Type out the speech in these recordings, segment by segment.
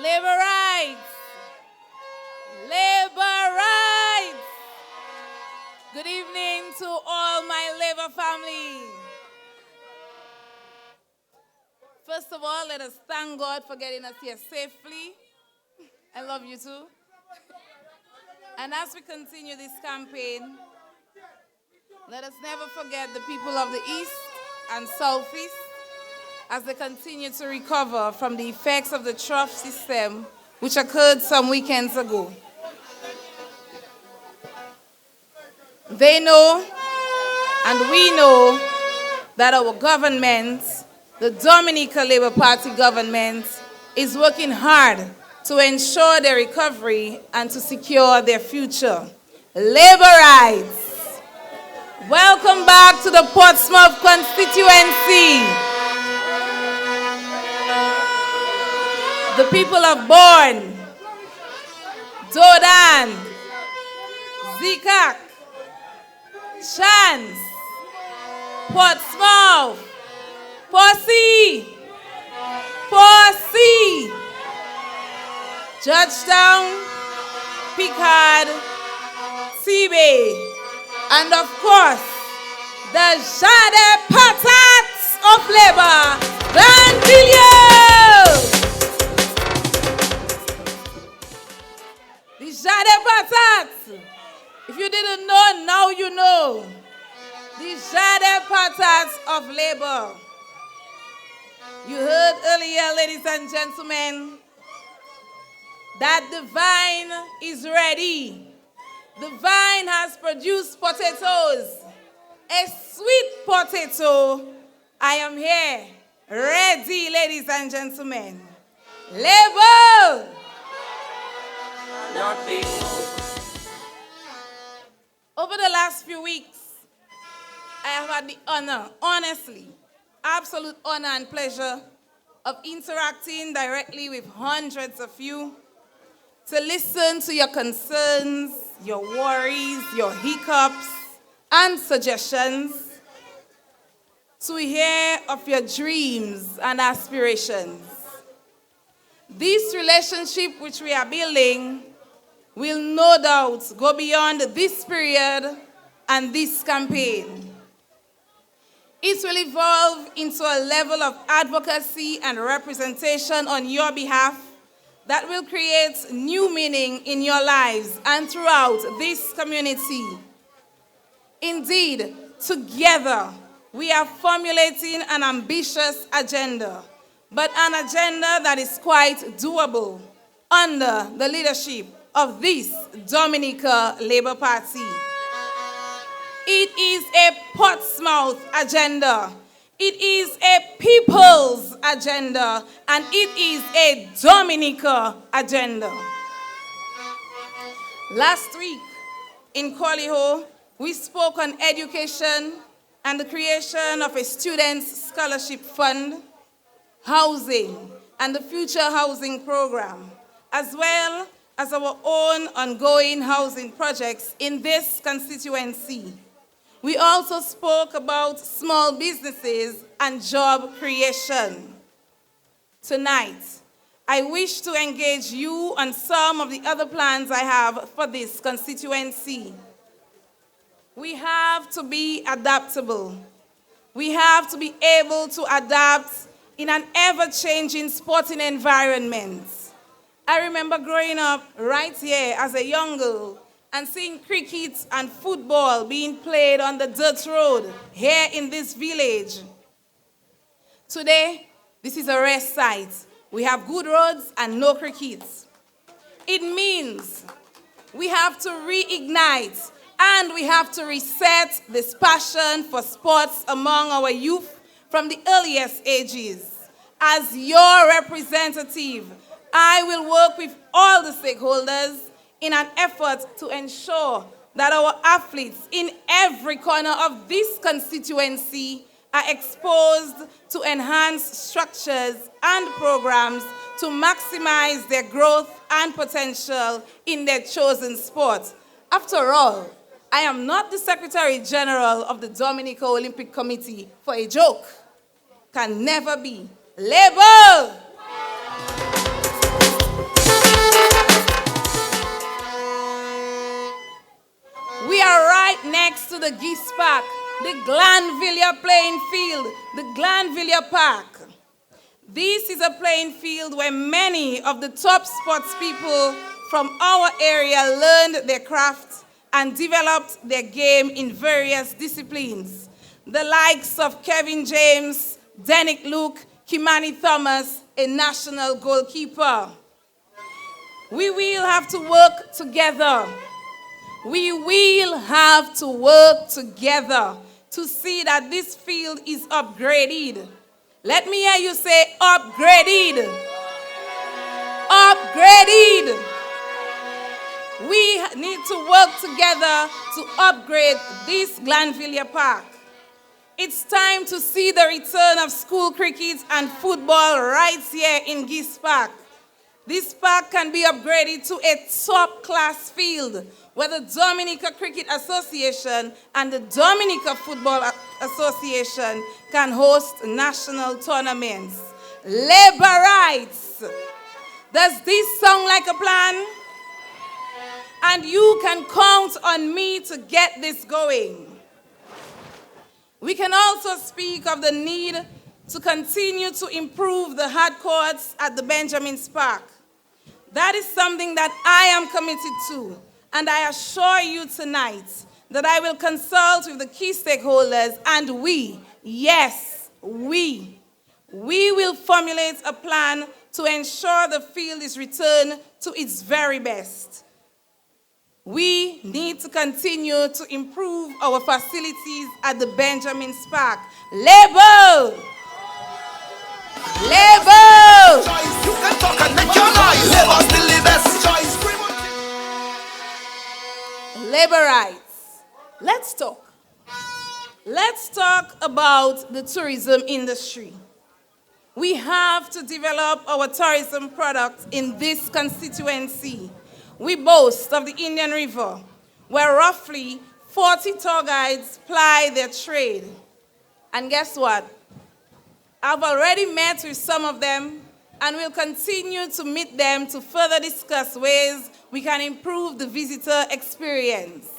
Labor rights. Labor rights. Good evening to all my Labor family. First of all, let us thank God for getting us here safely. I love you too. And as we continue this campaign, let us never forget the people of the East and Southeast as they continue to recover from the effects of the trough system which occurred some weekends ago. They know and we know that our government, the Dominica Labour Party government, is working hard to ensure their recovery and to secure their future. Labor rights. Welcome back to the Portsmouth constituency. The people of Bourne, Dodan, Zikak, Chance, Portsmouth, Posse, Georgetown, Picard, Seabay, and of course, the Jade Patats of Labour, Granville. The Jade Patats. If you didn't know, now you know. The Jade Patats of Labour. You heard earlier, ladies and gentlemen, that the vine is ready. The vine has produced potatoes. A sweet potato. I am here, ready, ladies and gentlemen. Labor! Not me. Over the last few weeks, I have had the honor, honestly, absolute honor and pleasure of interacting directly with hundreds of you to listen to your concerns, your worries, your hiccups, and suggestions, to hear of your dreams and aspirations. This relationship which we are building will no doubt go beyond this period and this campaign. It will evolve into a level of advocacy and representation on your behalf that will create new meaning in your lives and throughout this community. Indeed, together, we are formulating an ambitious agenda, but an agenda that is quite doable under the leadership of this Dominica Labour Party. It is a Portsmouth agenda. It is a people's agenda, and it is a Dominica agenda. Last week in Qualiho, we spoke on education and the creation of a students' scholarship fund, housing, and the future housing program, as well as our own ongoing housing projects in this constituency. We also spoke about small businesses and job creation. Tonight, I wish to engage you on some of the other plans I have for this constituency. We have to be adaptable. We have to be able to adapt in an ever-changing sporting environment. I remember growing up right here as a young girl and seeing cricket and football being played on the dirt road here in this village. Today, this is a rare sight. We have good roads and no cricket. It means we have to reignite and we have to reset this passion for sports among our youth from the earliest ages. As your representative, I will work with all the stakeholders in an effort to ensure that our athletes in every corner of this constituency are exposed to enhanced structures and programs to maximize their growth and potential in their chosen sport. After all, I am not the Secretary General of the Dominica Olympic Committee for a joke. Can never be. Labor! the Geese Park, the Glanville playing field, the Glanville Park. This is a playing field where many of the top sports people from our area learned their craft and developed their game in various disciplines. The likes of Kevin James, Denick Luke, Kimani Thomas, a national goalkeeper. We will have to work together. We will have to work together to see that this field is upgraded. Let me hear you say upgraded. Upgraded. We need to work together to upgrade this Glanville Park. It's time to see the return of school cricket and football right here in Geese Park. This park can be upgraded to a top-class field where the Dominica Cricket Association and the Dominica Football Association can host national tournaments. Labor rights. Does this sound like a plan? And you can count on me to get this going. We can also speak of the need to continue to improve the hard courts at the Benjamin's Park. That is something that I am committed to, and I assure you tonight that I will consult with the key stakeholders, and we will formulate a plan to ensure the field is returned to its very best. We need to continue to improve our facilities at the Benjamin's Park. Labor! Labor! You can talk and make your noise. Labor's still the best choice. Labor rights. Let's talk. Let's talk about the tourism industry. We have to develop our tourism products in this constituency. We boast of the Indian River, where roughly 40 tour guides ply their trade. And guess what? I've already met with some of them and will continue to meet them to further discuss ways we can improve the visitor experience.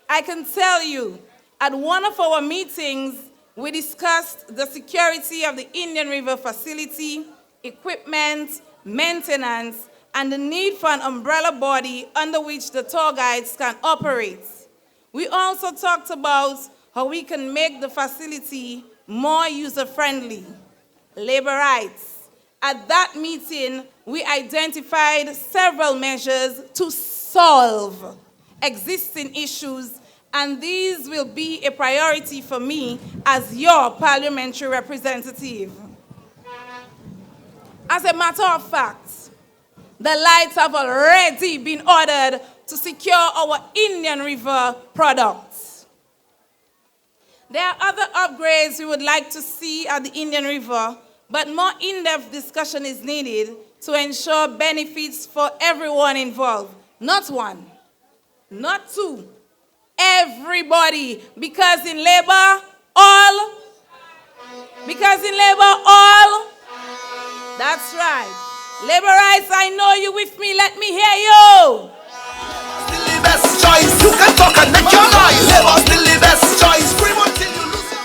I can tell you, at one of our meetings, we discussed the security of the Indian River facility, equipment, maintenance, and the need for an umbrella body under which the tour guides can operate. We also talked about how we can make the facility more user-friendly. Labor rights. At that meeting, we identified several measures to solve existing issues, and these will be a priority for me as your parliamentary representative. As a matter of fact, the lights have already been ordered to secure our Indian River products. There are other upgrades we would like to see at the Indian River, but more in-depth discussion is needed to ensure benefits for everyone involved. Not one, not two, everybody. Because in labor, all. Because in labor, all. That's right. Labor rights, I know you with me. Let me hear you. Still the best choice. You can talk and make your noise. Labor's still the best choice. Scream until you lose your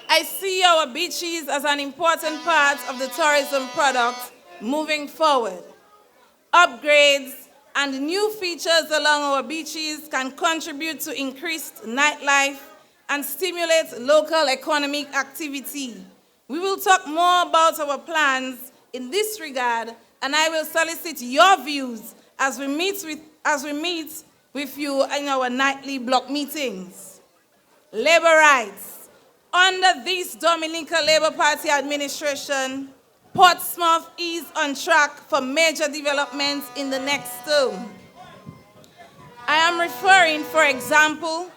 I see our beaches as an important part of the tourism product moving forward. Upgrades and new features along our beaches can contribute to increased nightlife and stimulate local economic activity. We will talk more about our plans in this regard, and I will solicit your views as we meet with you in our nightly block meetings. Labor rights. Under this Dominica Labour Party administration, Portsmouth is on track for major developments in the next term. I am referring, for example,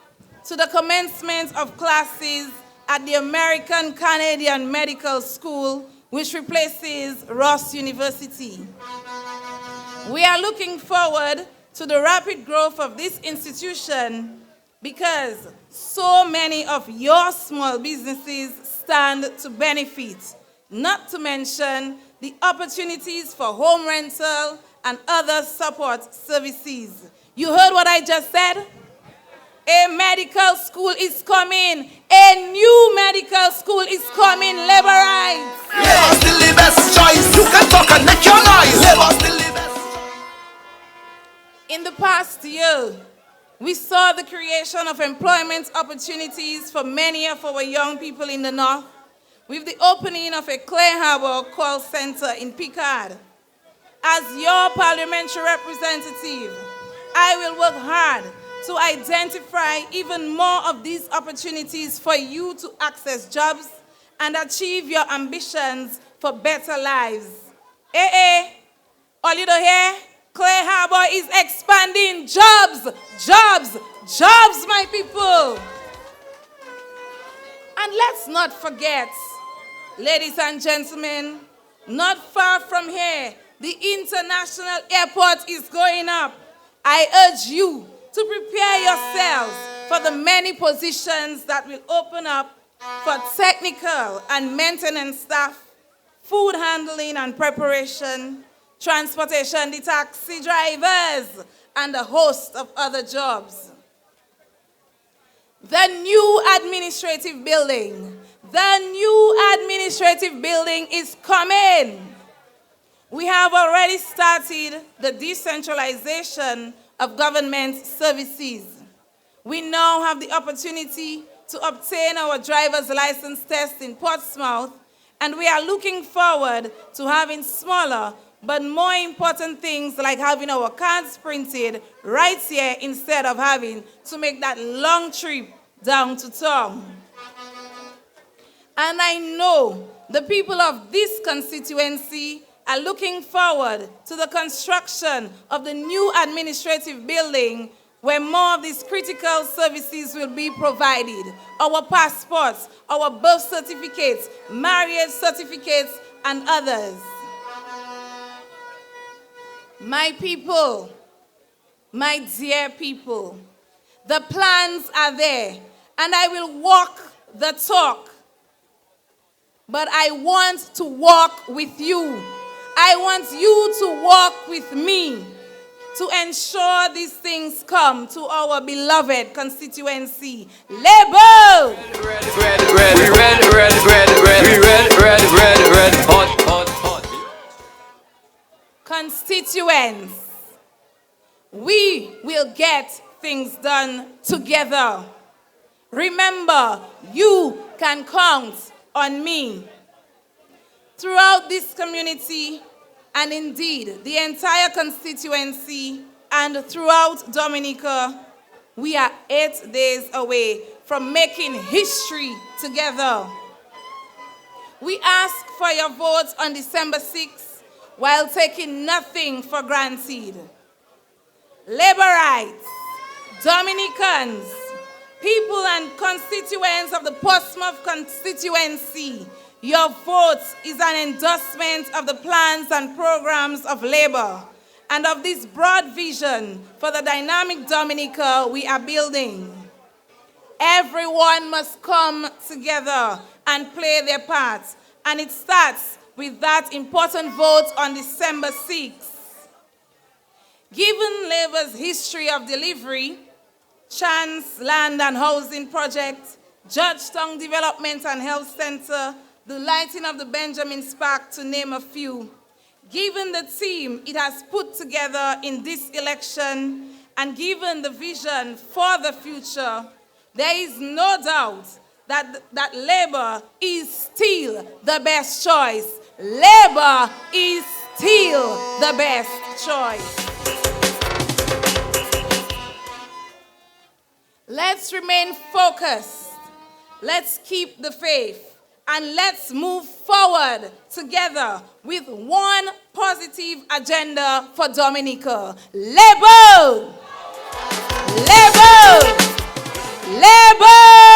to the commencement of classes at the American Canadian Medical School, which replaces Ross University. We are looking forward to the rapid growth of this institution because so many of your small businesses stand to benefit, not to mention the opportunities for home rental and other support services. You heard what I just said? A medical school is coming. A new medical school is coming. Laborites. Labour still the best choice. You can talk and make your noise. Labour still the best. In the past year, we saw the creation of employment opportunities for many of our young people in the north with the opening of a Clay Harbour call center in Picard. As your parliamentary representative, I will work hard to identify even more of these opportunities for you to access jobs and achieve your ambitions for better lives. All you don't hear? Clay Harbour is expanding. Jobs, jobs, jobs, my people. And let's not forget, ladies and gentlemen, not far from here, the international airport is going up. I urge you to prepare yourselves for the many positions that will open up for technical and maintenance staff, food handling and preparation, transportation, the taxi drivers, and a host of other jobs. The new administrative building is coming. We have already started the decentralization of government services. We now have the opportunity to obtain our driver's license test in Portsmouth, and we are looking forward to having smaller but more important things like having our cards printed right here instead of having to make that long trip down to town. And I know the people of this constituency are looking forward to the construction of the new administrative building where more of these critical services will be provided. Our passports, our birth certificates, marriage certificates, and others. My people, my dear people, the plans are there, and I will walk the talk. But I want to walk with you. I want you to walk with me to ensure these things come to our beloved constituency. Labour! Ready. Hot. Constituents, we will get things done together. Remember, you can count on me. Throughout this community, and indeed the entire constituency, and throughout Dominica, we are 8 days away from making history together. We ask for your votes on December 6th while taking nothing for granted. Laborites, Dominicans, people and constituents of the Portsmouth constituency, your vote is an endorsement of the plans and programs of Labour and of this broad vision for the dynamic Dominica we are building. Everyone must come together and play their part, and it starts with that important vote on December 6th. Given Labour's history of delivery, Chance Land and Housing Project, Georgetown Development and Health Center, the lighting of the Benjamin Park, to name a few, given the team it has put together in this election, and given the vision for the future, there is no doubt that Labour is still the best choice. Labour is still the best choice. Let's remain focused. Let's keep the faith. And let's move forward together with one positive agenda for Dominica. Labour! Labour! Labour!